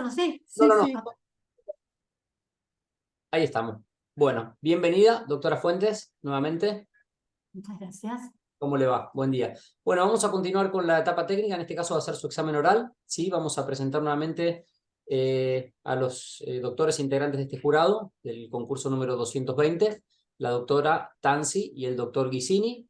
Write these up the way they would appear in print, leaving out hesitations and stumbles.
No sé, No, sí, no, no. sí. Ahí estamos. Bueno, bienvenida, doctora Fuentes, nuevamente. Muchas gracias. ¿Cómo le va? Buen día. Bueno, vamos a continuar con la etapa técnica. En este caso va a ser su examen oral. ¿Sí? Vamos a presentar nuevamente a los doctores integrantes de este jurado del concurso número 220, la doctora Tanzi y el doctor Guisini.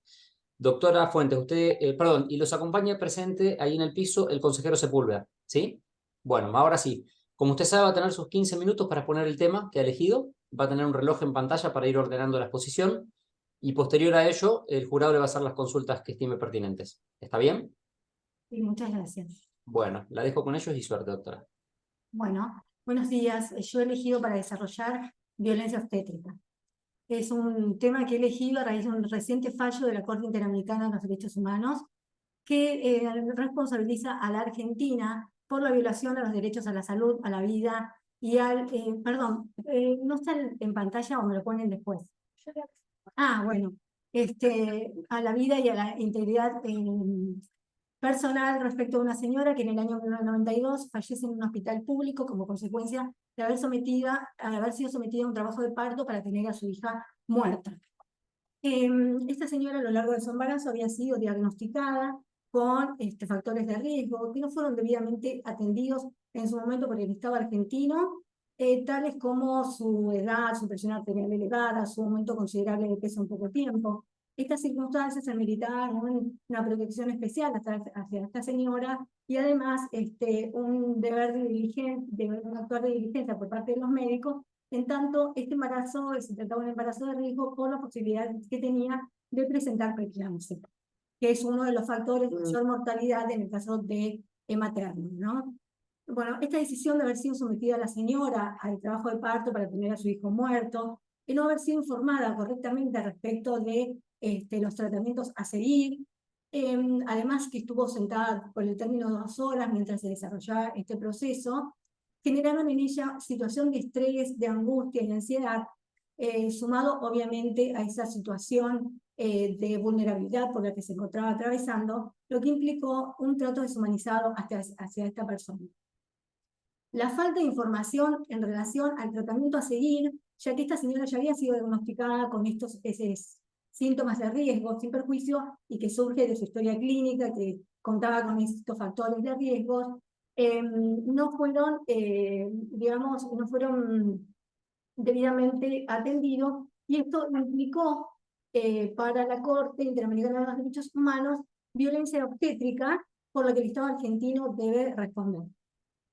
Doctora Fuentes, usted, perdón, y los acompaña presente ahí en el piso el consejero Sepúlveda. ¿Sí? Bueno, ahora sí. Como usted sabe, va a tener sus 15 minutos para exponer el tema que ha elegido. Va a tener un reloj en pantalla para ir ordenando la exposición. Y posterior a ello, el jurado le va a hacer las consultas que estime pertinentes. ¿Está bien? Sí, muchas gracias. Bueno, la dejo con ellos y suerte, doctora. Bueno, buenos días. Yo he elegido para desarrollar violencia obstétrica. Es un tema que he elegido a raíz de un reciente fallo de la Corte Interamericana de los Derechos Humanos que responsabiliza a la Argentina por la violación a los derechos a la salud, a la vida y al... perdón, ¿no está en pantalla o me lo ponen después? Bueno, a la vida y a la integridad personal respecto a una señora que en el año 1992 fallece en un hospital público como consecuencia de haber sido sometida a un trabajo de parto para tener a su hija muerta. Esta señora a lo largo de su embarazo había sido diagnosticada con factores de riesgo que no fueron debidamente atendidos en su momento por el Estado argentino, tales como su edad, su presión arterial elevada, su aumento considerable de peso en poco tiempo. Estas circunstancias ameritaban una protección especial hacia esta señora y además un deber un actuar de diligencia por parte de los médicos. En tanto, este embarazo se trataba de un embarazo de riesgo por la posibilidad que tenía de presentar preeclampsia, que es uno de los factores de mayor mortalidad en el caso de materno, ¿no? Bueno, esta decisión de haber sido sometida a la señora al trabajo de parto para tener a su hijo muerto, y no haber sido informada correctamente respecto de los tratamientos a seguir, además que estuvo sentada por el término de 2 horas mientras se desarrollaba este proceso, generaron en ella situación de estrés, de angustia y de ansiedad, sumado obviamente a esa situación de vulnerabilidad por la que se encontraba atravesando, lo que implicó un trato deshumanizado hacia esta persona. La falta de información en relación al tratamiento a seguir, ya que esta señora ya había sido diagnosticada con estos síntomas de riesgo, sin perjuicio, y que surge de su historia clínica, que contaba con estos factores de riesgo, no fueron, no fueron debidamente atendidos, y esto implicó para la Corte Interamericana de los Derechos Humanos violencia obstétrica por la que el Estado argentino debe responder.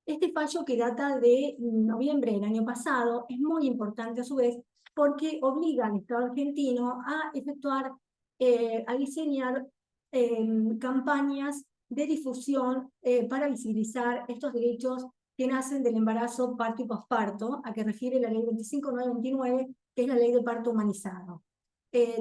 Este fallo, que data de noviembre del año pasado, es muy importante a su vez porque obliga al Estado argentino a efectuar, a diseñar campañas de difusión para visibilizar estos derechos que nacen del embarazo, parto y posparto, a que refiere la ley 25929, que es la ley de parto humanizado.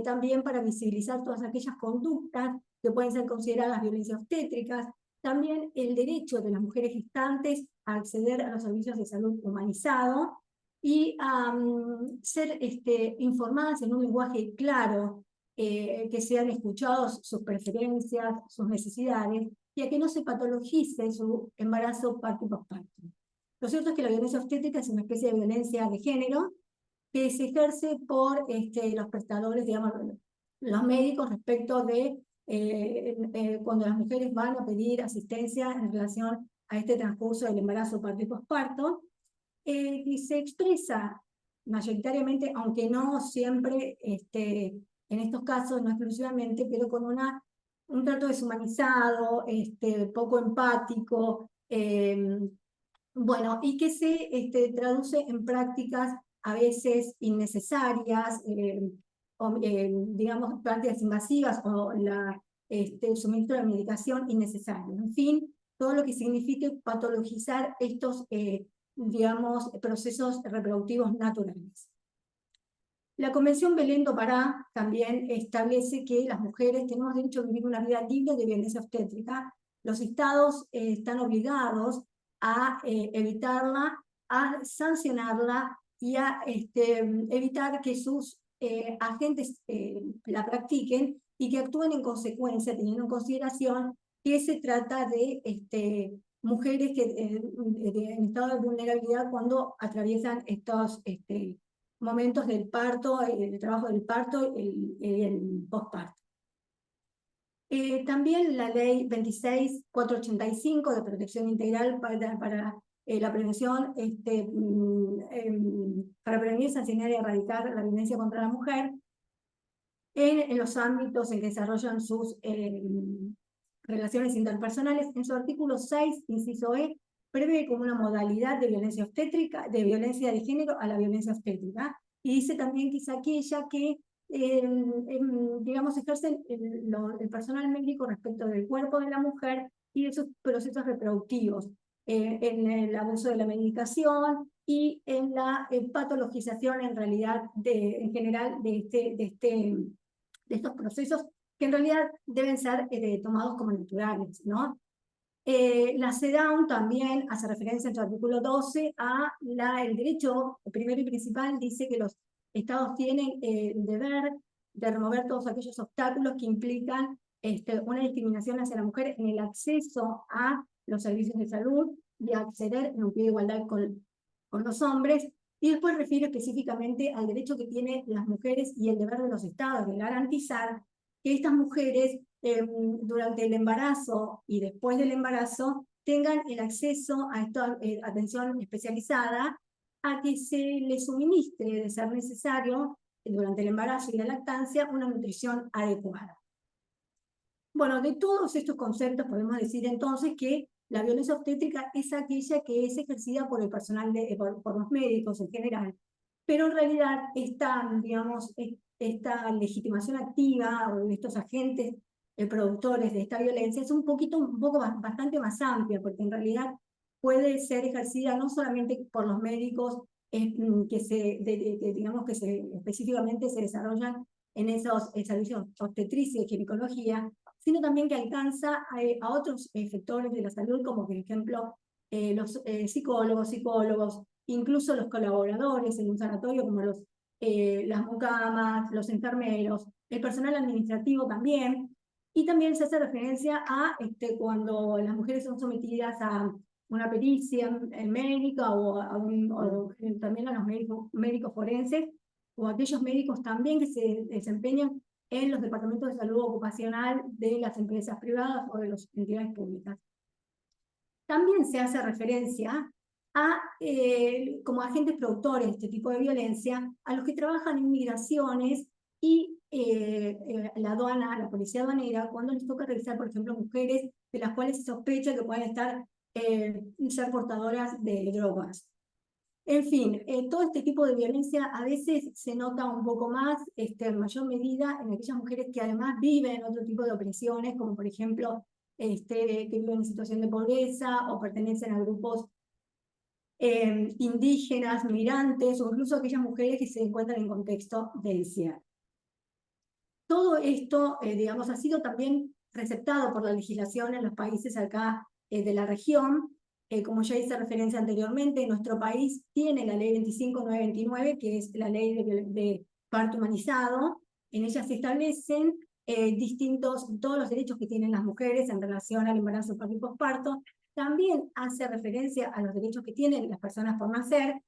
También para visibilizar todas aquellas conductas que pueden ser consideradas violencias obstétricas, también el derecho de las mujeres gestantes a acceder a los servicios de salud humanizado y a ser informadas en un lenguaje claro, que sean escuchados sus preferencias, sus necesidades, y a que no se patologice su embarazo, parto y posparto. Lo cierto es que la violencia obstétrica es una especie de violencia de género que se ejerce por los prestadores, digamos, los médicos respecto de cuando las mujeres van a pedir asistencia en relación a este transcurso del embarazo, parto y posparto, y se expresa mayoritariamente, aunque no siempre en estos casos, no exclusivamente, pero con un trato deshumanizado, poco empático, bueno, y que se traduce en prácticas a veces innecesarias, digamos, prácticas invasivas o el suministro de medicación innecesario. En fin, todo lo que signifique patologizar estos, digamos, procesos reproductivos naturales. La Convención Belén do Pará también establece que las mujeres tenemos derecho a vivir una vida libre de violencia obstétrica. Los estados están obligados a evitarla, a sancionarla y a evitar que sus agentes la practiquen y que actúen en consecuencia, teniendo en consideración que se trata de mujeres que en estado de vulnerabilidad cuando atraviesan estos momentos del parto, el trabajo del parto y el posparto. También la ley 26.485 de protección integral para la prevención, para prevenir, sancionar y erradicar la violencia contra la mujer en los ámbitos en que desarrollan sus relaciones interpersonales. En su artículo 6, inciso E, prevé como una modalidad de violencia obstétrica, de violencia de género a la violencia obstétrica. Y dice también que es aquella que digamos, ejercen el personal médico respecto del cuerpo de la mujer y de sus procesos reproductivos, en el abuso de la medicación y en la patologización en realidad, en general, de estos procesos que en realidad deben ser tomados como naturales, ¿no? La CEDAW también hace referencia en su artículo 12 a el derecho primero y principal, dice que los estados tienen el deber de remover todos aquellos obstáculos que implican una discriminación hacia la mujer en el acceso a los servicios de salud y acceder en un pie de igualdad con los hombres, y después refiere específicamente al derecho que tienen las mujeres y el deber de los estados de garantizar que estas mujeres durante el embarazo y después del embarazo tengan el acceso a esta atención especializada, a que se les suministre, de ser necesario, durante el embarazo y la lactancia, una nutrición adecuada. Bueno, de todos estos conceptos podemos decir entonces que la violencia obstétrica es aquella que es ejercida por el personal, por los médicos en general, pero en realidad digamos, esta legitimación activa o de estos agentes productores de esta violencia es un poco bastante más amplia, porque en realidad puede ser ejercida no solamente por los médicos digamos que específicamente se desarrollan en esos servicios obstetricia y ginecología, sino también que alcanza a otros sectores de la salud, como por ejemplo los psicólogos, incluso los colaboradores en un sanatorio, como las mucamas, los enfermeros, el personal administrativo también, y también se hace referencia a cuando las mujeres son sometidas a una pericia médica o también a los médicos forenses, o aquellos médicos también que se desempeñan en los departamentos de salud ocupacional de las empresas privadas o de las entidades públicas. También se hace referencia a, como agentes productores de este tipo de violencia, a los que trabajan en migraciones y la aduana, la policía aduanera, cuando les toca revisar, por ejemplo, mujeres de las cuales se sospecha que pueden ser portadoras de drogas. En fin, todo este tipo de violencia a veces se nota un poco más, en mayor medida, en aquellas mujeres que además viven otro tipo de opresiones, como por ejemplo, que viven en situación de pobreza o pertenecen a grupos indígenas, migrantes, o incluso aquellas mujeres que se encuentran en contexto de encierro. Todo esto, digamos, ha sido también receptado por la legislación en los países acá de la región. Como ya hice referencia anteriormente, nuestro país tiene la ley 25929, que es la ley de parto humanizado. En ella se establecen todos los derechos que tienen las mujeres en relación al embarazo, parto y posparto. También hace referencia a los derechos que tienen las personas por nacer.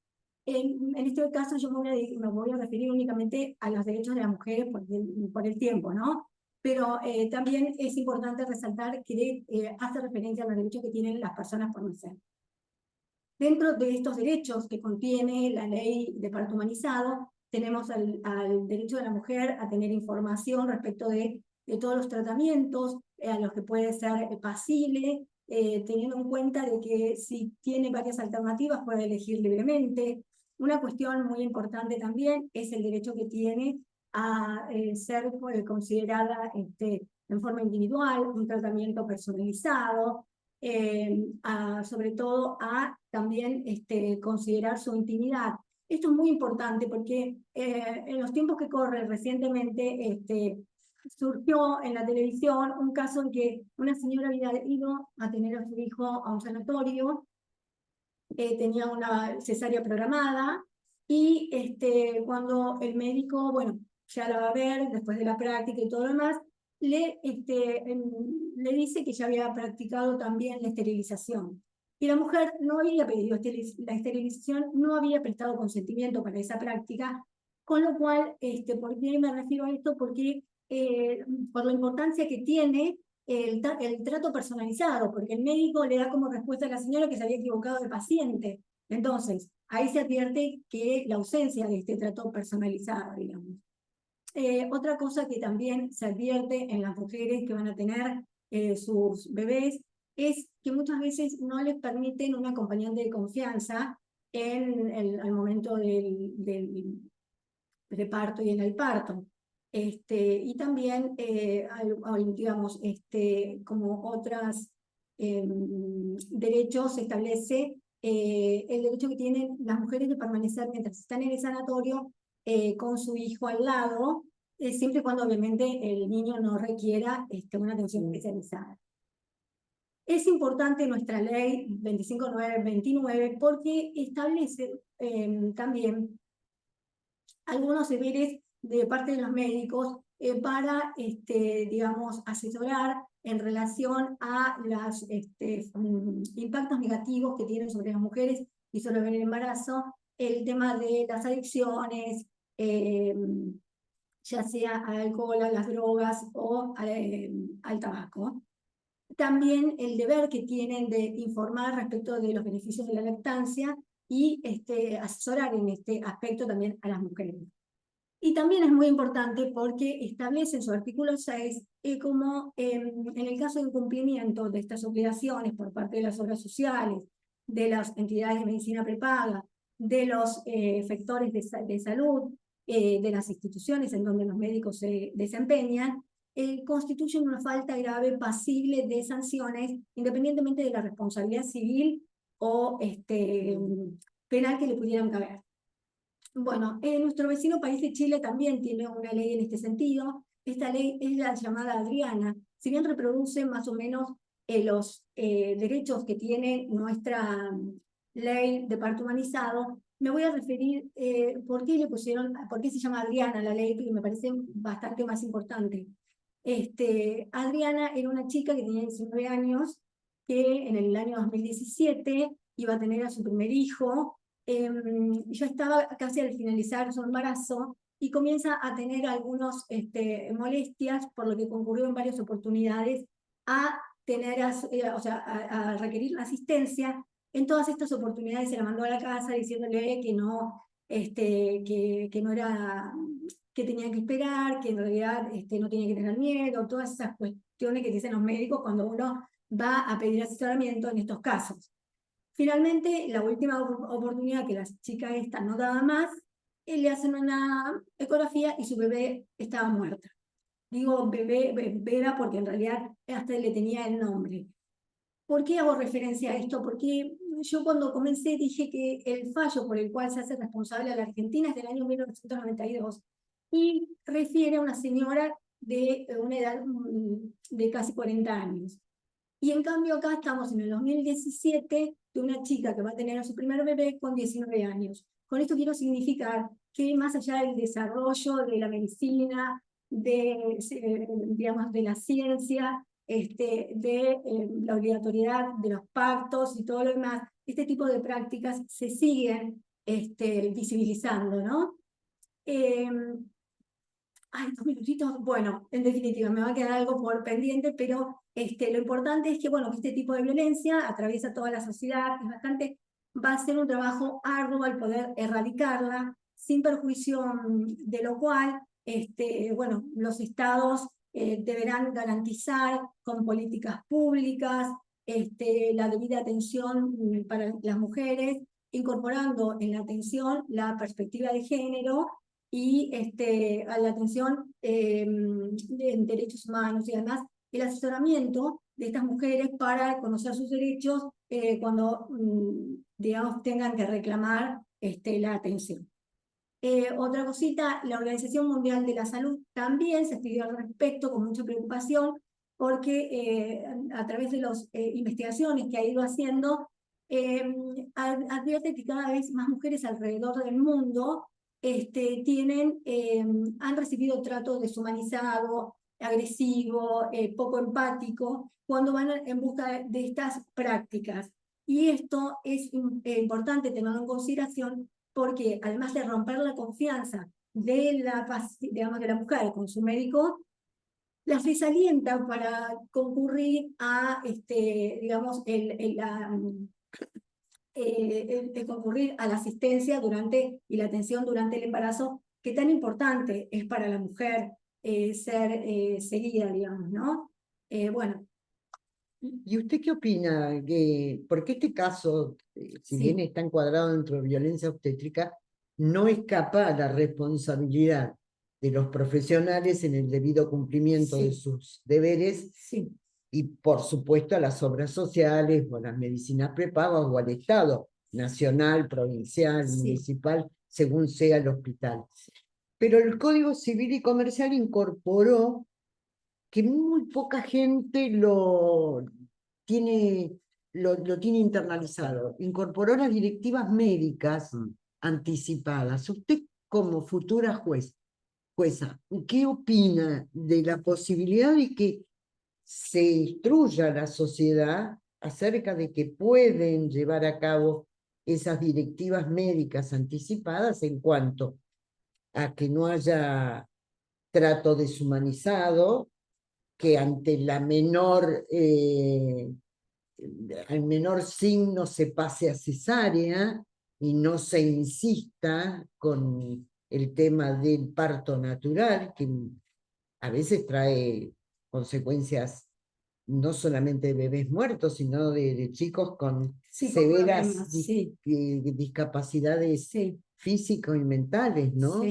En este caso yo me voy a referir únicamente a los derechos de las mujeres por el tiempo, ¿no? Pero también es importante resaltar que hace referencia a los derechos que tienen las personas por nacer. Dentro de estos derechos que contiene la ley de parto humanizado, tenemos al derecho de la mujer a tener información respecto de todos los tratamientos a los que puede ser pasible, teniendo en cuenta de que si tiene varias alternativas puede elegir libremente. Una cuestión muy importante también es el derecho que tiene a ser considerada en forma individual, un tratamiento personalizado, sobre todo a también considerar su intimidad. Esto es muy importante porque en los tiempos que corren recientemente surgió en la televisión un caso en que una señora había ido a tener a su hijo a un sanatorio, tenía una cesárea programada y cuando el médico, bueno, ya la va a ver después de la práctica y todo lo demás, le dice que ya había practicado también la esterilización. Y la mujer no había pedido la esterilización, no había prestado consentimiento para esa práctica, con lo cual, ¿por qué me refiero a esto? Porque por la importancia que tiene el trato personalizado, porque el médico le da como respuesta a la señora que se había equivocado de paciente. Entonces, ahí se advierte que la ausencia de este trato personalizado, digamos. Otra cosa que también se advierte en las mujeres que van a tener sus bebés es que muchas veces no les permiten un acompañante de confianza al momento del preparto y en el parto. Y también, digamos, como otros derechos, se establece el derecho que tienen las mujeres de permanecer mientras están en el sanatorio con su hijo al lado, siempre y cuando obviamente el niño no requiera una atención especializada. Es importante nuestra ley 25929 porque establece también algunos deberes de parte de los médicos para, digamos, asesorar en relación a los impactos negativos que tienen sobre las mujeres y sobre el embarazo, el tema de las adicciones, ya sea al alcohol, a las drogas o al tabaco. También el deber que tienen de informar respecto de los beneficios de la lactancia y asesorar en este aspecto también a las mujeres. Y también es muy importante porque establece en su artículo 6 como en el caso de incumplimiento de estas obligaciones por parte de las obras sociales, de las entidades de medicina prepaga, de los efectores de salud, de las instituciones en donde los médicos se desempeñan, constituyen una falta grave pasible de sanciones, independientemente de la responsabilidad civil o penal que le pudieran caber. Bueno, nuestro vecino país de Chile también tiene una ley en este sentido. Esta ley es la llamada Adriana. Si bien reproduce más o menos los derechos que tiene nuestra ley de parto humanizado, me voy a referir por qué se llama Adriana la ley, que me parece bastante más importante. Adriana era una chica que tenía 19 años, que en el año 2017 iba a tener a su primer hijo. Ya estaba casi al finalizar su embarazo y comienza a tener algunas molestias, por lo que concurrió en varias oportunidades a a requerir la asistencia. En todas estas oportunidades se la mandó a la casa diciéndole que no, que no era, que tenía que esperar, que en realidad no tenía que tener miedo, todas esas cuestiones que dicen los médicos cuando uno va a pedir asesoramiento en estos casos. Finalmente, la última oportunidad que la chica esta no daba más, le hacen una ecografía y su bebé estaba muerta. Digo beba porque en realidad hasta le tenía el nombre. ¿Por qué hago referencia a esto? Porque yo cuando comencé dije que el fallo por el cual se hace responsable a la Argentina es del año 1992 y refiere a una señora de una edad de casi 40 años. Y en cambio acá estamos en el 2017 de una chica que va a tener a su primer bebé con 19 años. Con esto quiero significar que más allá del desarrollo de la medicina, digamos, de la ciencia, la obligatoriedad de los pactos y todo lo demás, este tipo de prácticas se siguen visibilizando, ¿no? Ay, 2 minutitos. Bueno, en definitiva, me va a quedar algo por pendiente, pero lo importante es que, bueno, que este tipo de violencia atraviesa toda la sociedad, va a ser un trabajo arduo al poder erradicarla, sin perjuicio de lo cual, bueno, los estados deberán garantizar con políticas públicas la debida atención para las mujeres, incorporando en la atención la perspectiva de género y a la atención en derechos humanos y además el asesoramiento de estas mujeres para conocer sus derechos cuando, digamos, tengan que reclamar la atención. Otra cosita, la Organización Mundial de la Salud también se escribió al respecto con mucha preocupación porque a través de las investigaciones que ha ido haciendo, advierte que cada vez más mujeres alrededor del mundo han recibido trato deshumanizado, agresivo, poco empático, cuando van en busca de estas prácticas. Y esto es importante tenerlo en consideración porque además de romper la confianza digamos, de la mujer con su médico, las desalienta para concurrir a, digamos, concurrir a la asistencia y la atención durante el embarazo, que tan importante es para la mujer ser seguida, digamos, ¿no? Bueno. ¿Y usted qué opina? Porque este caso, si bien está encuadrado dentro de violencia obstétrica, no escapa a la responsabilidad de los profesionales en el debido cumplimiento de sus deberes y, por supuesto, a las obras sociales o a las medicinas prepagas o al Estado nacional, provincial, municipal, según sea el hospital. Pero el Código Civil y Comercial incorporó que muy poca gente lo tiene internalizado. Incorporó las directivas médicas anticipadas. Usted, como futura jueza, ¿qué opina de la posibilidad de que se instruya a la sociedad acerca de que pueden llevar a cabo esas directivas médicas anticipadas en cuanto a que no haya trato deshumanizado, que ante el menor signo se pase a cesárea y no se insista con el tema del parto natural, que a veces trae consecuencias no solamente de bebés muertos, sino de chicos con severas discapacidades físicos y mentales, ¿no?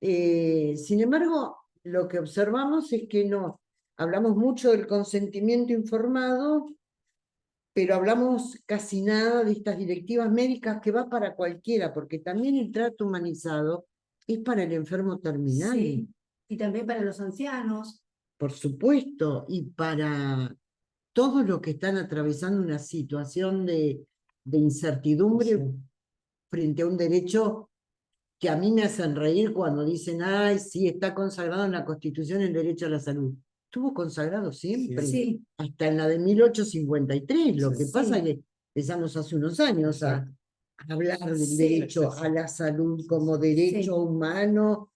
Sin embargo, lo que observamos es que no, hablamos mucho del consentimiento informado, pero hablamos casi nada de estas directivas médicas que va para cualquiera, porque también el trato humanizado es para el enfermo terminal. Sí, y también para los ancianos. Por supuesto, y para todos los que están atravesando una situación de incertidumbre frente a un derecho que a mí me hacen reír cuando dicen, ay, sí, está consagrado en la Constitución el derecho a la salud. Estuvo consagrado siempre, hasta en la de 1853. Lo que pasa es que empezamos hace unos años a hablar del derecho a la salud como derecho humano.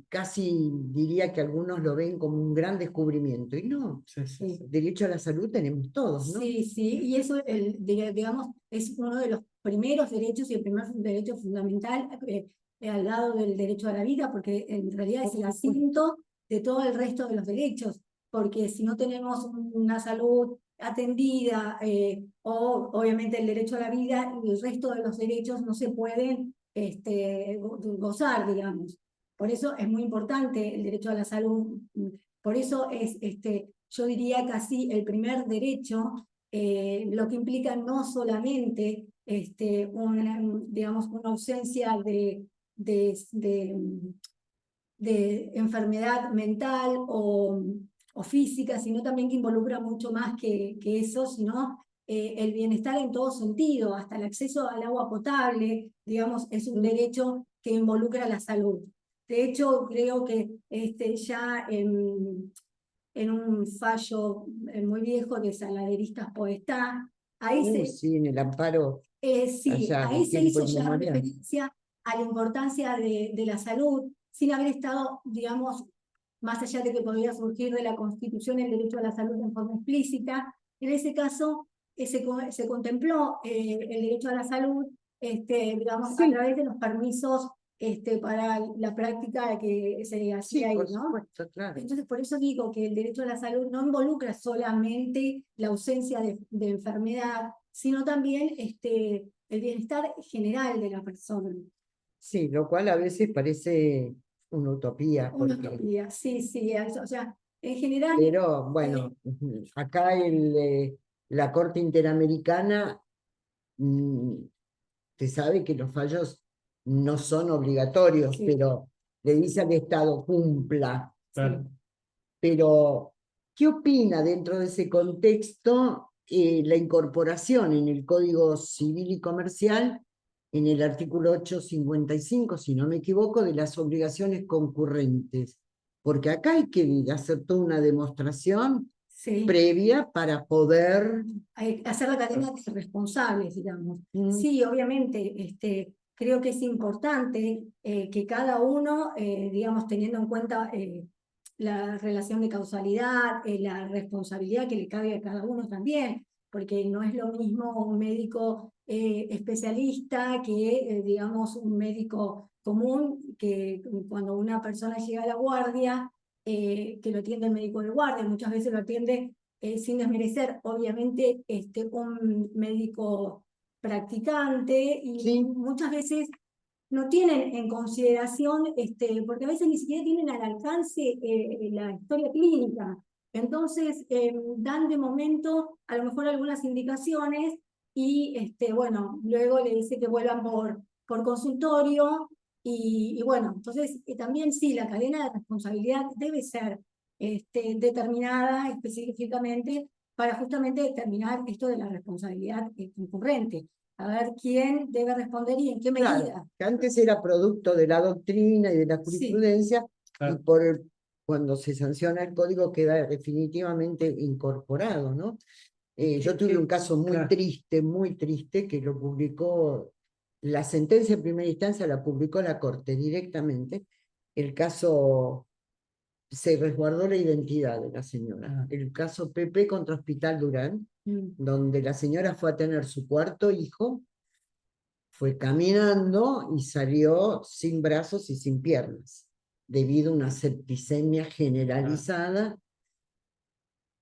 Casi diría que algunos lo ven como un gran descubrimiento, y no, derecho a la salud tenemos todos, ¿no? Sí, y eso, digamos, es uno de los primeros derechos y el primer derecho fundamental al lado del derecho a la vida, porque en realidad es el asiento de todo el resto de los derechos, porque si no tenemos una salud atendida o obviamente el derecho a la vida, el resto de los derechos no se pueden gozar, digamos. Por eso es muy importante el derecho a la salud, por eso es, yo diría casi el primer derecho, lo que implica no solamente digamos, una ausencia de enfermedad mental o física, sino también que involucra mucho más que eso, sino el bienestar en todo sentido, hasta el acceso al agua potable, digamos, es un derecho que involucra la salud. De hecho, creo que ya en un fallo muy viejo de Saladeristas Podestá, ahí sí, en el amparo. ahí se hizo ya referencia a la importancia de la salud, sin haber estado, digamos, más allá de que podría surgir de la Constitución el derecho a la salud en forma explícita. En ese caso se contempló el derecho a la salud, digamos, a través de los permisos para la práctica que se hacía ahí, ¿no? Supuesto, claro. Entonces, por eso digo que el derecho a la salud no involucra solamente la ausencia de enfermedad, sino también el bienestar general de la persona. Sí, lo cual a veces parece una utopía. Una utopía, sí, o sea, en general... Pero bueno, acá la Corte Interamericana se sabe que los fallos no son obligatorios, pero le dice al Estado cumpla. Pero, ¿qué opina dentro de ese contexto la incorporación en el Código Civil y Comercial, en el artículo 855, si no me equivoco, de las obligaciones concurrentes? porque acá hay que hacer toda una demostración Sí. previa para poder... Hay que hacer la cadena de responsables, digamos. Mm. Sí, obviamente, creo que es importante que cada uno, digamos, teniendo en cuenta la relación de causalidad, la responsabilidad que le cabe a cada uno también, porque no es lo mismo un médico especialista que, digamos, un médico común, que cuando una persona llega a la guardia, que lo atiende el médico de guardia, muchas veces lo atiende sin desmerecer, obviamente, un médico practicante y Sí. muchas veces no tienen en consideración, porque a veces ni siquiera tienen al alcance la historia clínica. Entonces, dan de momento a lo mejor algunas indicaciones y, bueno, luego le dice que vuelvan por consultorio y bueno, entonces también sí, la cadena de responsabilidad debe ser determinada específicamente para justamente determinar esto de la responsabilidad concurrente. A ver quién debe responder y en qué medida. Claro, que antes era producto de la doctrina y de la Sí. jurisprudencia, Claro. y cuando se sanciona el código queda definitivamente incorporado, ¿no? Yo tuve un caso Claro. muy triste, que lo publicó, la sentencia en primera instancia la publicó la Corte directamente. El caso se resguardó la identidad de la señora. Ah. El caso Pepe contra Hospital Durán, Mm. donde la señora fue a tener su cuarto hijo, fue caminando y salió sin brazos y sin piernas, debido a una septicemia generalizada.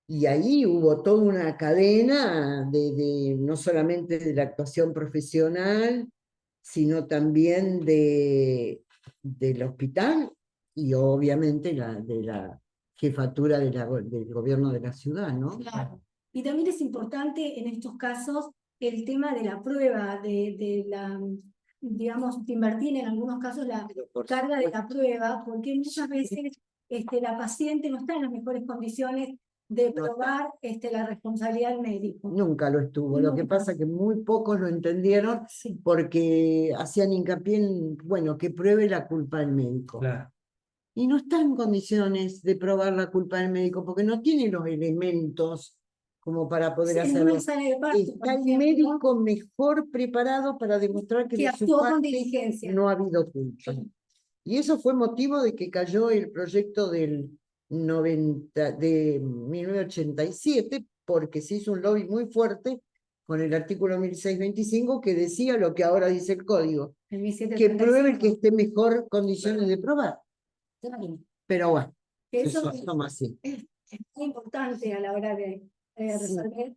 Y ahí hubo toda una cadena no solamente de la actuación profesional, sino también del hospital y obviamente de la jefatura del gobierno de la ciudad, ¿no? Claro. Y también es importante en estos casos el tema de la prueba, de la, digamos, de invertir en algunos casos la Pero por carga de supuesto, la prueba, porque muchas veces la paciente no está en las mejores condiciones de probar la responsabilidad del médico. nunca lo estuvo. Lo que Nunca. pasa es que muy pocos lo entendieron Sí. porque hacían hincapié en, bueno, que pruebe la culpa del médico. Claro. Y no está en condiciones de probar la culpa del médico porque no tiene los elementos como para poder Sí, en hacerlo. una sala de parto, por Está el ejemplo, médico mejor preparado para demostrar que que de su actuó con parte diligencia. no ha habido culpa. Y eso fue motivo de que cayó el proyecto de 1987, porque se hizo un lobby muy fuerte con el artículo 1625 que decía lo que ahora dice el código, El que pruebe el 1735. que esté en mejor condiciones de probar. Claro. Pero bueno, Eso somos así. es muy importante a la hora de Sí. resolver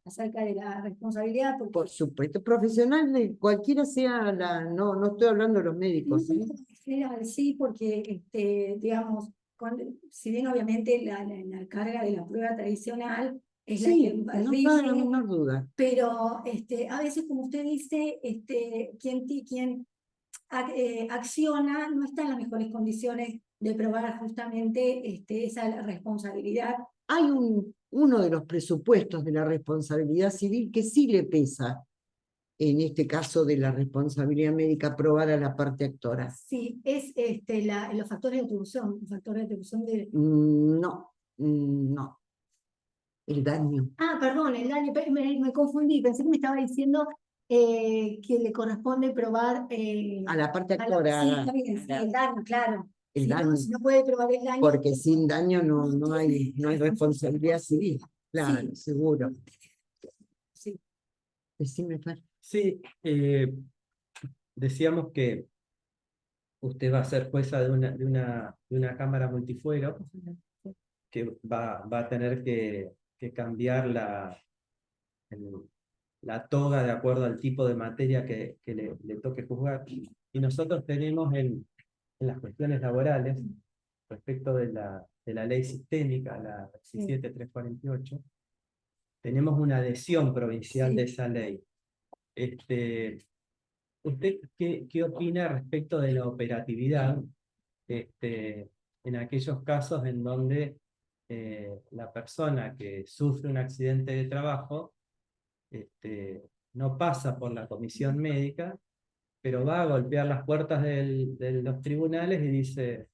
acerca de la responsabilidad, porque Por supuesto, profesional, cualquiera sea no estoy hablando de los médicos, ¿sí? en general sí, porque digamos, si bien obviamente la carga de la prueba tradicional es la Sí, que no cabe la rige, menor duda. pero a veces, como usted dice, quien acciona no está en las mejores condiciones de probar justamente esa responsabilidad. Hay uno de los presupuestos de la responsabilidad civil que sí le pesa, en este caso de la responsabilidad médica, probar a la parte actora. Sí, es los factores de atribución, los factores de atribución de... No, el daño. Ah, perdón, el daño, me confundí, pensé que me estaba diciendo que le corresponde probar A la parte sí, actora, está bien, sí, el daño, claro. el Si no, daño, si no puede probar el daño, porque sin daño no tiene hay responsabilidad civil. Claro, Sí. seguro. Sí. Decime, Fer. Sí, decíamos que usted va a ser jueza de una cámara multifuero, que va a tener que cambiar la toga de acuerdo al tipo de materia que le toque juzgar. Y nosotros tenemos en las cuestiones laborales, respecto de la ley sistémica, la 17348, tenemos una adhesión provincial Sí. de esa ley. ¿Usted qué opina respecto de la operatividad en aquellos casos en donde la persona que sufre un accidente de trabajo no pasa por la comisión médica, pero va a golpear las puertas de los tribunales y dice: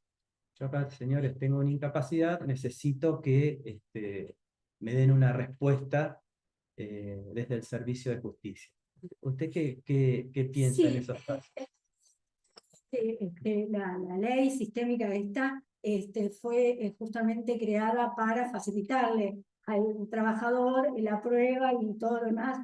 yo acá, señores, tengo una incapacidad, necesito que me den una respuesta desde el servicio de justicia. ¿Usted qué piensa en Sí, esos casos? la ley sistémica esta fue justamente creada para facilitarle al trabajador la prueba y todo lo demás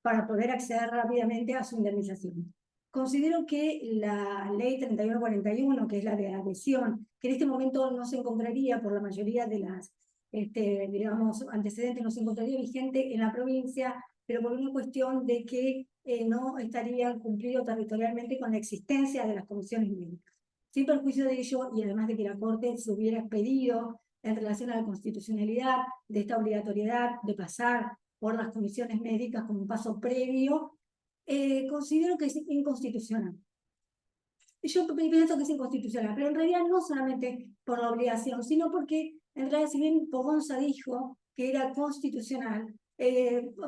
para poder acceder rápidamente a su indemnización. Considero que la ley 3141, que es la de adhesión, que en este momento no se encontraría por la mayoría de las digamos, antecedentes, no se encontraría vigente en la provincia, pero por una cuestión de que no estarían cumplidos territorialmente con la existencia de las comisiones médicas. Sin perjuicio de ello, y además de que la Corte se hubiera expedido en relación a la constitucionalidad de esta obligatoriedad de pasar por las comisiones médicas como un paso previo, considero que es inconstitucional. Yo pienso que es inconstitucional, pero en realidad no solamente por la obligación, sino porque en realidad si bien Pogonza dijo que era constitucional,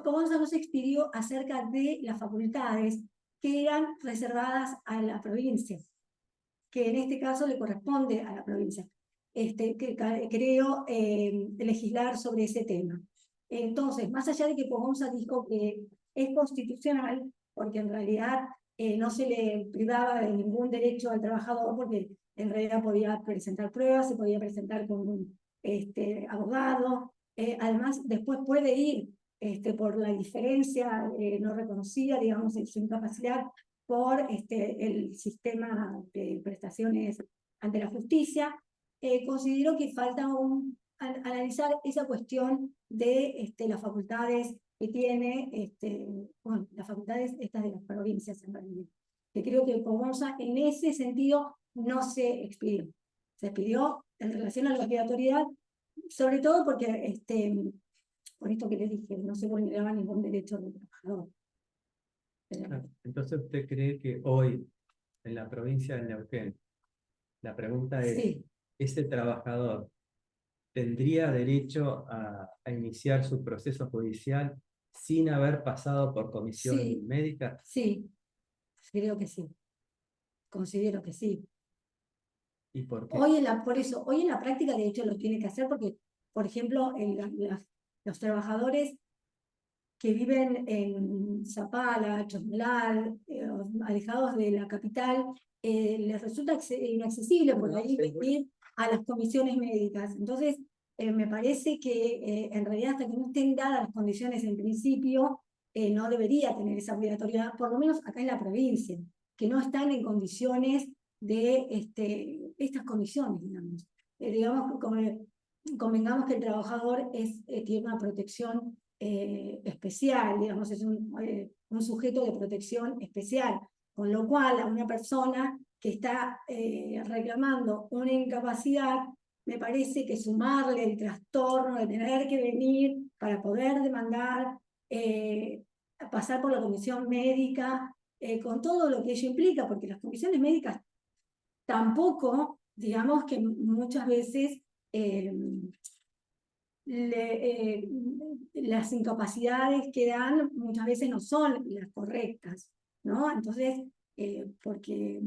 Pogonza no se expidió acerca de las facultades que eran reservadas a la provincia, que en este caso le corresponde a la provincia. Creo legislar sobre ese tema. Entonces, más allá de que Pogonza dijo que es constitucional, porque en realidad no se le privaba de ningún derecho al trabajador, porque en realidad podía presentar pruebas, se podía presentar con un abogado, además después puede ir por la diferencia no reconocida, digamos, en su incapacidad, por el sistema de prestaciones ante la justicia. Considero que falta analizar esa cuestión de las facultades que tiene, bueno, las facultades estas de las provincias en realidad, que creo que Pogonza en ese sentido no se expidió. Se expidió en relación a la obligatoriedad, sobre todo porque, por esto que les dije, no se vulneraba ningún derecho del trabajador. Entonces, ¿usted cree que hoy, en la provincia de Neuquén, la pregunta es, Sí. ¿ese trabajador tendría derecho a iniciar su proceso judicial sin haber pasado por comisión Sí. médica? Sí, creo que sí. Considero que sí. ¿Y por qué? Por eso, hoy en la práctica de hecho lo tiene que hacer porque, por ejemplo, los trabajadores que viven en Zapala, Chosmalal, alejados de la capital, les resulta inaccesible por ahí ir a las comisiones médicas. Entonces, me parece que en realidad hasta que no estén dadas las condiciones en principio, no debería tener esa obligatoriedad, por lo menos acá en la provincia, que no están en condiciones de estas condiciones, digamos. Digamos, convengamos que el trabajador tiene una protección especial, digamos, es un sujeto de protección especial, con lo cual a una persona que está reclamando una incapacidad, me parece que sumarle el trastorno de tener que venir para poder demandar, pasar por la comisión médica, con todo lo que ello implica, porque las comisiones médicas tampoco, digamos que muchas veces las incapacidades que dan muchas veces no son las correctas, ¿no? Entonces, porque,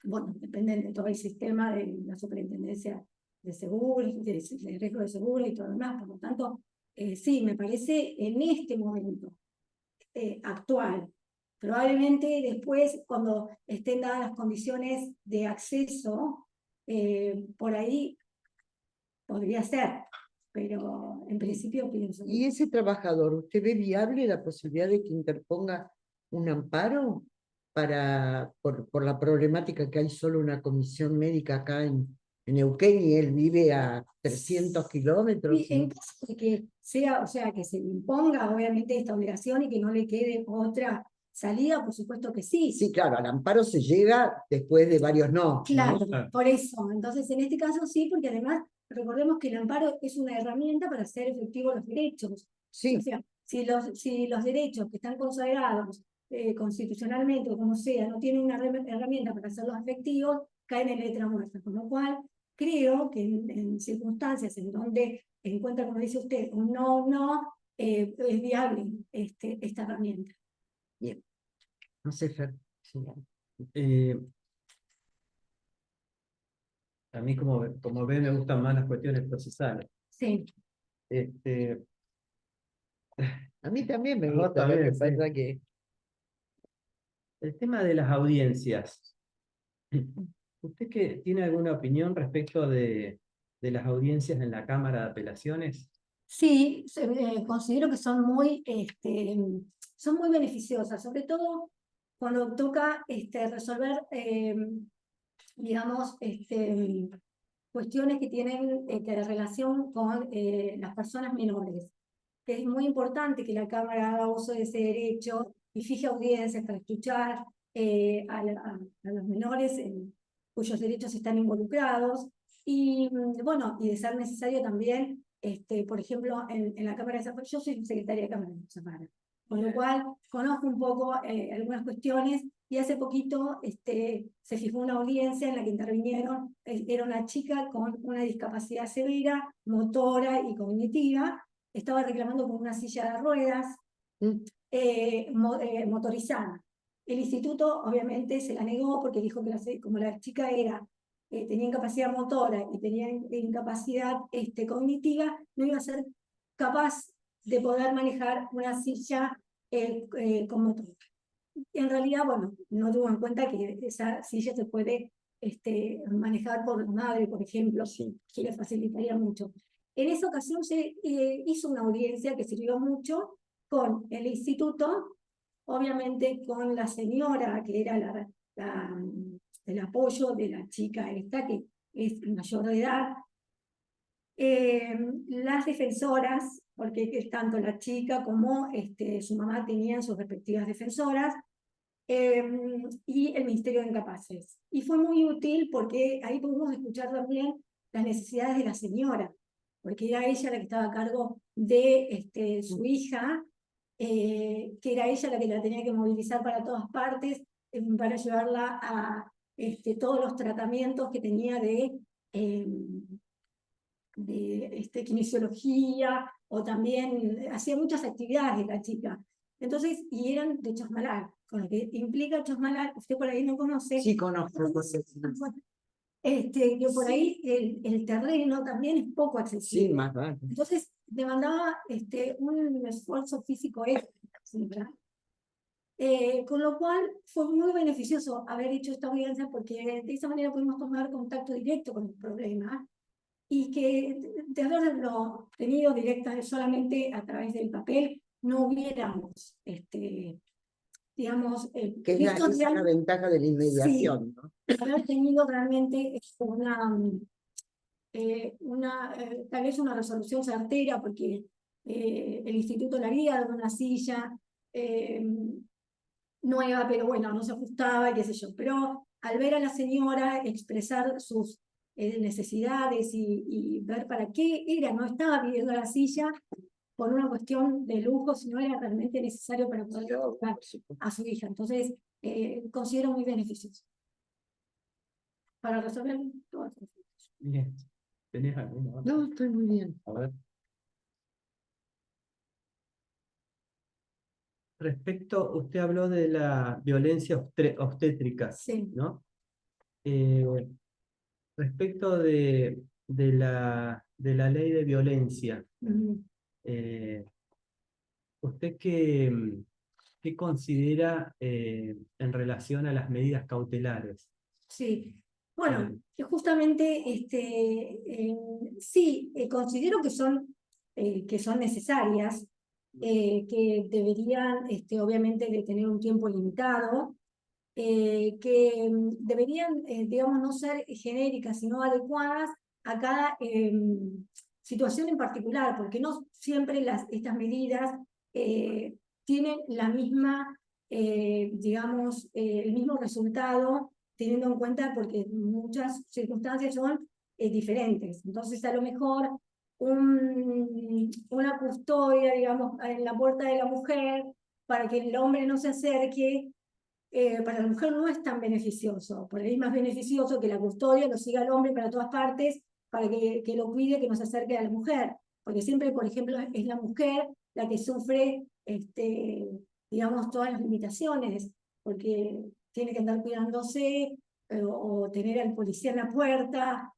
bueno, dependen de todo el sistema de la superintendencia de seguros, de riesgo de seguro y todo lo demás, por lo tanto, sí, me parece en este momento actual. Probablemente después, cuando estén dadas las condiciones de acceso, por ahí podría ser, pero en principio pienso que ¿Y ese trabajador, usted ve viable la posibilidad de que interponga un amparo por la problemática que hay solo una comisión médica acá en Neuquén y él vive a 300 kilómetros? en caso de que sea, o sea, que se le imponga obviamente esta obligación y que no le quede otra salida, por supuesto que sí. Sí, claro, al amparo se llega después de varios no. Claro, ¿No? por eso. Entonces, en este caso sí, porque además recordemos que el amparo es una herramienta para hacer efectivos los derechos. Sí. O sea, si los derechos que están consagrados constitucionalmente o como sea, no tienen una herramienta para hacerlos efectivos, caen en letra muerta. Con lo cual, creo que en circunstancias en donde encuentra, como dice usted, un no, es viable esta herramienta. Bien. No sé, Fer. Sí. Eh, A mí, como ve, me gustan más las cuestiones procesales. Sí. A mí también me A vos gusta, lo también, que sí. pasa que El tema de las audiencias. ¿Usted tiene alguna opinión respecto de las audiencias en la Cámara de Apelaciones? Sí, considero que son muy beneficiosas, sobre todo cuando toca resolver, digamos, cuestiones que tienen relación con las personas menores. Que es muy importante que la Cámara haga uso de ese derecho y fije audiencias para escuchar a los menores cuyos derechos están involucrados. Y bueno, y de ser necesario también, por ejemplo, en la Cámara de Desarrollo, yo soy secretaria de Cámara de Desarrollo, con lo cual conozco un poco algunas cuestiones, y hace poquito se fijó una audiencia en la que intervinieron, era una chica con una discapacidad severa, motora y cognitiva, estaba reclamando por una silla de ruedas motorizada. El instituto obviamente se la negó porque dijo que como la chica tenía incapacidad motora y tenía incapacidad cognitiva, no iba a ser capaz de poder manejar una silla con motor. En realidad, bueno, no tuvo en cuenta que esa silla se puede manejar por la madre, por ejemplo, que le facilitaría mucho. En esa ocasión se hizo una audiencia que sirvió mucho con el instituto, obviamente con la señora, que era el apoyo de la chica esta, que es mayor de edad, las defensoras, porque tanto la chica como su mamá tenían sus respectivas defensoras, y el Ministerio de Incapaces. Y fue muy útil porque ahí pudimos escuchar también las necesidades de la señora, porque era ella la que estaba a cargo de su hija, que era ella la que la tenía que movilizar para todas partes, para llevarla a todos los tratamientos que tenía de kinesiología, o también hacía muchas actividades la chica. Entonces, y eran de Chosmalal, con lo que implica Chosmalal, usted por ahí no conoce. sí conozco. Que por ahí el terreno también es poco accesible. Sí, más vale. Entonces, demandaba un esfuerzo físico extra, ¿sí? Con lo cual fue muy beneficioso haber hecho esta audiencia, porque de esa manera pudimos tomar contacto directo con el problema, y que de haberlo tenido directa solamente a través del papel, no hubiéramos, digamos, Que es una ventaja de la inmediación, ¿no? haber tenido realmente tal vez una resolución certera, porque el instituto le había dado una silla nueva, pero bueno, no se ajustaba, qué sé yo. Pero al ver a la señora expresar sus necesidades y ver para qué era, no estaba pidiendo la silla por una cuestión de lujo, sino era realmente necesario para poder educar a su hija. Entonces, considero muy beneficioso para resolver todas las cosas. Bien. ¿Tenés alguna otra? No, estoy muy bien. A ver. Respecto, usted habló de la violencia obstétrica, Sí. ¿no? Respecto de la ley de violencia, ¿usted qué considera en relación a las medidas cautelares? Sí, bueno, que justamente sí, considero que son necesarias, que deberían obviamente de tener un tiempo limitado, que deberían, digamos, no ser genéricas, sino adecuadas a cada situación en particular, porque no siempre estas medidas tienen la misma, digamos, el mismo resultado, teniendo en cuenta porque muchas circunstancias son diferentes. Entonces, a lo mejor una custodia, digamos, en la puerta de la mujer, para que el hombre no se acerque, para la mujer no es tan beneficioso. Por ahí es más beneficioso que la custodia lo siga el hombre para todas partes, para que lo cuide, que no se acerque a la mujer. Porque siempre, por ejemplo, es la mujer la que sufre, digamos, todas las limitaciones, porque tiene que andar cuidándose, o tener al policía en la puerta,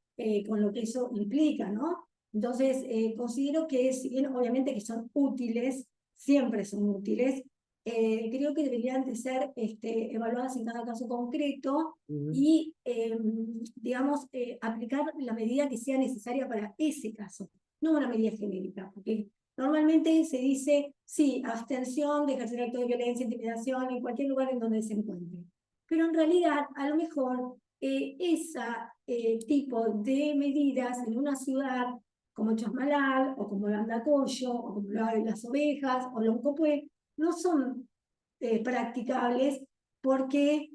con lo que eso implica, ¿no? Entonces, considero que si bien obviamente que son útiles, siempre son útiles, creo que deberían de ser evaluadas en cada caso concreto y, digamos, aplicar la medida que sea necesaria para ese caso, no una medida genérica, porque normalmente se dice, sí, abstención de ejercer actos de violencia, intimidación en cualquier lugar en donde se encuentre. Pero en realidad, a lo mejor, ese tipo de medidas en una ciudad como Chasmalal, o como Landacoyo, o como Las Ovejas, o Loncopué, no son practicables porque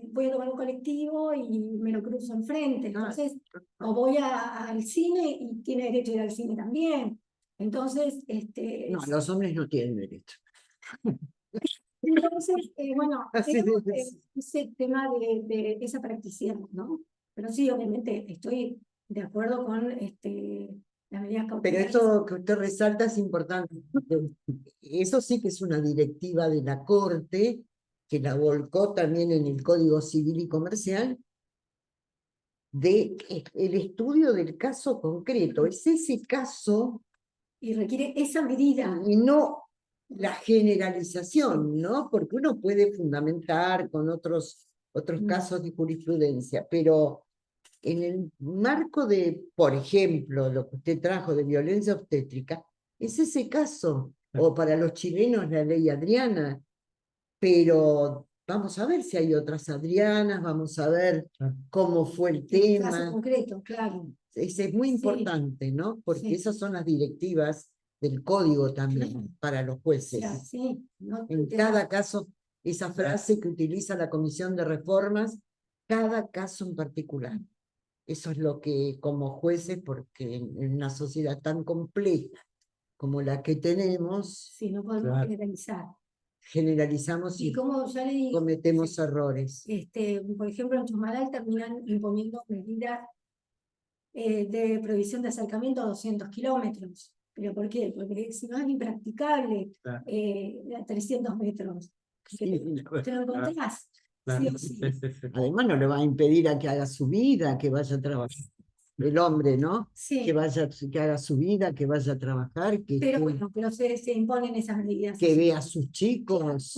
voy a tomar un colectivo y me lo cruzo enfrente. Entonces, o voy al cine y tiene derecho a ir al cine también. Entonces, No, los hombres no tienen derecho. entonces bueno, Así creo de- ese tema de esa practicidad, ¿no? Pero sí, obviamente, estoy de acuerdo con las medidas Pero cautelares. esto que usted resalta es importante, porque eso sí que es una directiva de la Corte, que la volcó también en el Código Civil y Comercial, de el estudio del caso concreto. Es ese caso Y requiere esa medida. y no la generalización, ¿no? Porque uno puede fundamentar con otros casos de jurisprudencia, pero en el marco de, por ejemplo, lo que usted trajo de violencia obstétrica, es ese caso, o para los chilenos la ley Adriana, pero vamos a ver si hay otras Adrianas, vamos a ver cómo fue el El caso tema. concreto, claro. Es muy Sí. importante, ¿no? Porque Sí. esas son las directivas del código también Claro. para los O jueces. sea, sí, no, En cada caso, esa frase que utiliza la Comisión de Reformas, cada caso en particular. Eso es lo que como jueces, porque en una sociedad tan compleja como la que tenemos, sí, no podemos Claro. generalizar. generalizamos Y y como ya le dije, cometemos errores. por ejemplo, en Chusmaral terminan imponiendo medidas de prohibición de acercamiento a 200 kilómetros. ¿Pero por qué? Porque si no es impracticable Claro. a 300 metros. Sí, Te lo encontrás, sí o sí. además no le va a impedir a que haga su vida, que vaya a trabajar. El hombre, ¿no? Sí, Que haga su vida, que vaya a trabajar, pero bueno, pero se imponen esas medidas. que vea a sus chicos.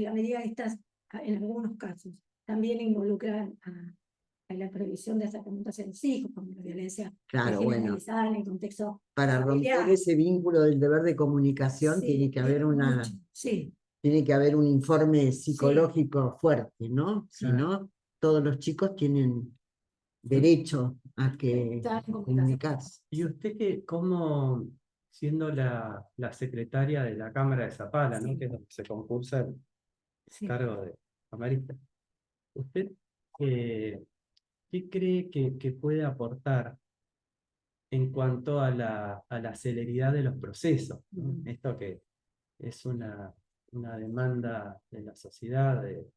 La medida estas, en algunos casos, también involucran a la prohibición de acercamiento hacia los hijos, como la violencia Claro, bueno, generalizada en el contexto para familiar. romper ese vínculo del deber de comunicación Sí, tiene que haber mucho, sí. tiene que haber un informe psicológico fuerte, ¿no? Si Claro. no, todos los chicos tienen derecho a que Estar en comunicarse. ¿Y usted cómo, siendo la secretaria de la Cámara de Zapala, ¿no? Sí. Que es donde se concursa el Sí. cargo de camarista, ¿usted qué cree que puede aportar en cuanto a la celeridad de los procesos, ¿no? Esto que es una demanda de la sociedad, de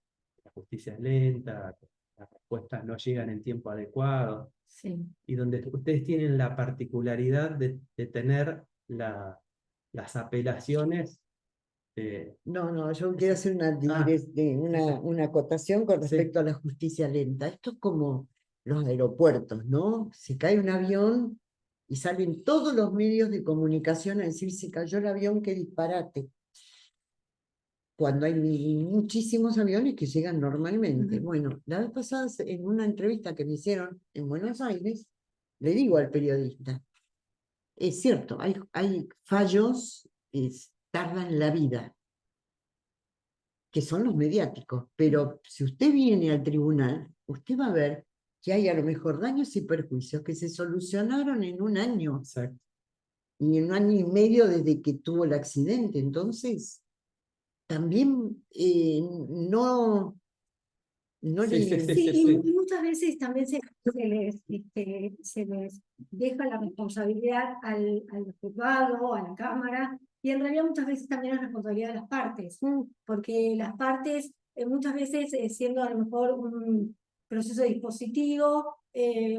la justicia es lenta, las respuestas no llegan en tiempo adecuado, Sí. y donde ustedes tienen la particularidad de tener las apelaciones. No, yo quiero hacer una acotación con respecto a la justicia lenta. Esto es como los aeropuertos, ¿no? Se cae un avión y salen todos los medios de comunicación a decir se cayó el avión, qué disparate. Cuando hay muchísimos aviones que llegan normalmente. Bueno, la vez pasada en una entrevista que me hicieron en Buenos Aires, le digo al periodista, es cierto, hay fallos que tardan la vida, que son los mediáticos, pero si usted viene al tribunal, usted va a ver que hay a lo mejor daños y perjuicios que se solucionaron en un año, Exacto. y en un año y medio desde que tuvo el accidente. Entonces, también no Sí, y muchas veces también se les deja la responsabilidad al juzgado, a la Cámara, y en realidad muchas veces también es responsabilidad de las partes, porque las partes muchas veces, siendo a lo mejor un proceso dispositivo,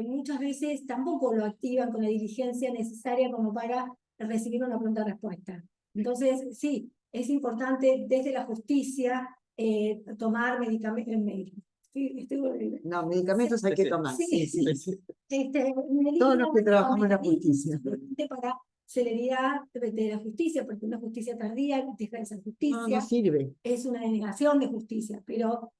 muchas veces tampoco lo activan con la diligencia necesaria como para recibir una pronta respuesta. Entonces, sí, es importante desde la justicia tomar No, medicamentos hay que tomar. Sí, Sí, sí, sí. Me Todos los que trabajamos en la medicamentos justicia. para celeridad de la justicia, porque una justicia tardía deja de ser No, justicia, no sirve. es una denegación de justicia, pero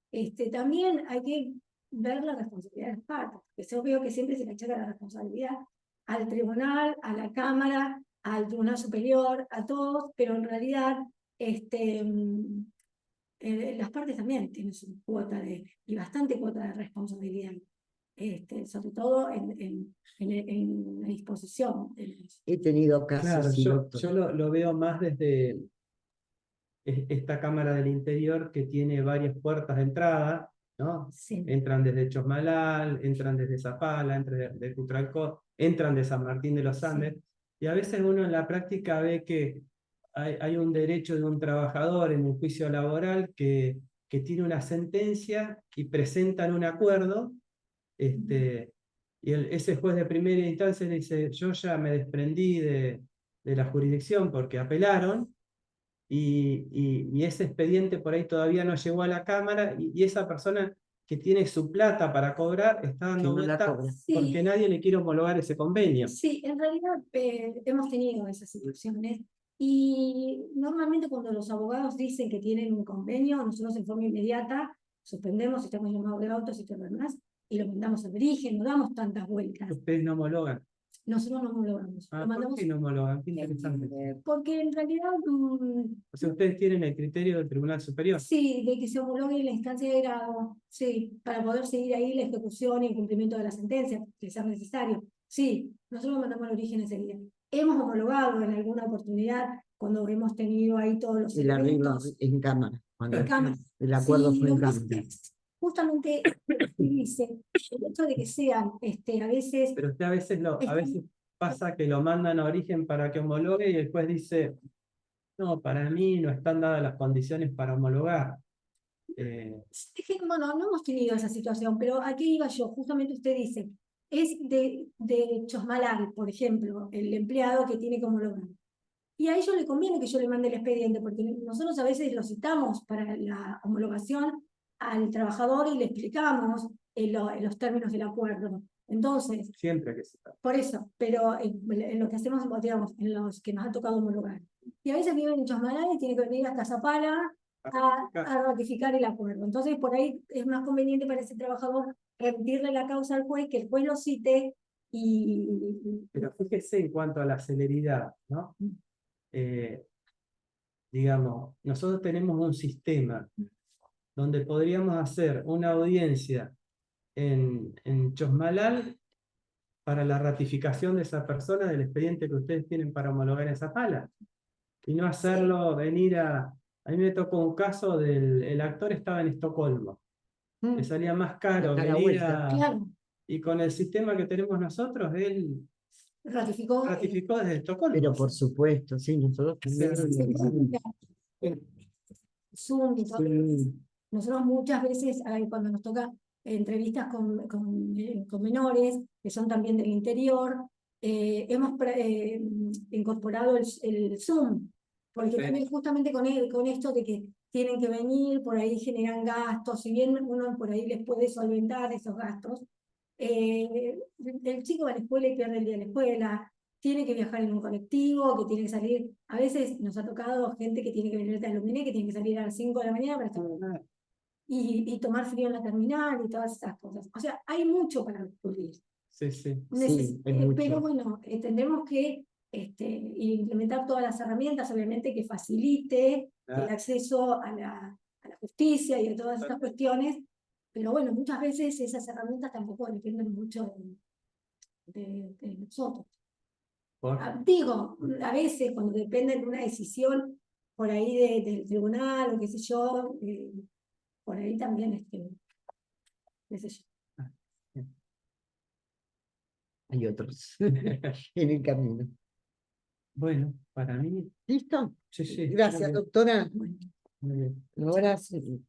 también hay que ver la responsabilidad de las partes, porque yo veo que siempre se le achaca la responsabilidad al tribunal, a la Cámara, al Tribunal Superior, a todos, pero en realidad las partes también tienen su cuota y bastante cuota de responsabilidad, sobre todo en la disposición de los... He tenido casos, Claro, sí, yo doctor. lo veo más desde esta Cámara del Interior que tiene varias puertas de entrada, ¿no? Sí. Entran desde Chosmalal, entran desde Zapala, entran de Cutralcó, entran de San Martín de los Andes, y a veces uno en la práctica ve que hay un derecho de un trabajador en un juicio laboral que tiene una sentencia y presentan un acuerdo, y ese juez de primera instancia le dice, yo ya me desprendí de la jurisdicción porque apelaron, y ese expediente por ahí todavía no llegó a la Cámara, y esa persona que tiene su plata para cobrar está dando Que no la vuelta cobra. porque nadie le quiere homologar ese convenio. Sí, en realidad hemos tenido esas situaciones y normalmente cuando los abogados dicen que tienen un convenio, nosotros en forma inmediata suspendemos, estamos llamados de autos y todo lo demás, y lo mandamos al origen, no damos tantas vueltas. Ustedes no homologan. Nosotros no homologamos, lo ¿Por mandamos qué no homologan? Qué interesante. porque en realidad O sea, ustedes tienen el criterio del Tribunal Superior. sí, de que se homologue en la instancia de grado, sí, para poder seguir ahí la ejecución y el cumplimiento de la sentencia, que sea necesario. Sí, nosotros lo mandamos al origen enseguida. Hemos homologado en alguna oportunidad cuando hemos tenido ahí todos los El arreglo elementos en cámara. Cuando en cámara. el acuerdo Sí, fue en lo que pasa cámara. es que justamente dice el hecho de que sean a veces Pero usted a veces pasa que lo mandan a origen para que homologue y el juez dice, no, para mí no están dadas las condiciones para homologar. bueno, no hemos tenido esa situación, pero aquí iba yo, justamente usted dice, es de Chosmalal, por ejemplo, el empleado que tiene que homologar. Y a ellos le conviene que yo le mande el expediente, porque nosotros a veces lo citamos para la homologación al trabajador y le explicamos los términos del acuerdo. Entonces, Siempre que se por eso, pero en lo que hacemos, digamos, en los que nos ha tocado homologar. Y a veces viven en Chosmalal y tienen que venir hasta Zapala a ratificar el acuerdo. Entonces, por ahí es más conveniente para ese trabajador remitirle la causa al juez, que el juez lo cite Pero fíjese en cuanto a la celeridad, ¿no? Digamos, nosotros tenemos un sistema donde podríamos hacer una audiencia en Chosmalal para la ratificación de esa persona del expediente que ustedes tienen para homologar esa pala, y no hacerlo venir a... A mí me tocó un caso el actor estaba en Estocolmo, le salía más caro Acá a la venir vuelta. claro, y con el sistema que tenemos nosotros, él ratificó. ratificó desde Estocolmo. Pero por supuesto, sí, nosotros también. Zoom y todo. Sí. Nosotros muchas veces, cuando nos toca entrevistas con menores, que son también del interior, hemos incorporado el Zoom, porque también justamente con esto de que tienen que venir, por ahí generan gastos, si bien uno por ahí les puede solventar esos gastos, el chico va a la escuela y pierde el día de la escuela, tiene que viajar en un colectivo, que tiene que salir, a veces nos ha tocado gente que tiene que venir a Luminé, que tiene que salir a las 5 de la mañana para estar y tomar frío en la terminal y todas esas cosas. O sea, hay mucho para descubrir. Sí, sí. Sí, hay mucho. Pero bueno, tendremos que implementar todas las herramientas, obviamente, que facilite el acceso a la justicia y a todas estas cuestiones. Pero bueno, muchas veces esas herramientas tampoco dependen mucho de nosotros. Digo, a veces cuando dependen de una decisión por ahí del tribunal o qué sé yo, por ahí también, qué sé yo. Hay otros en el camino. Bueno, para mí, ¿Listo? sí, sí. Gracias, doctora. Muy bien. Ahora sí.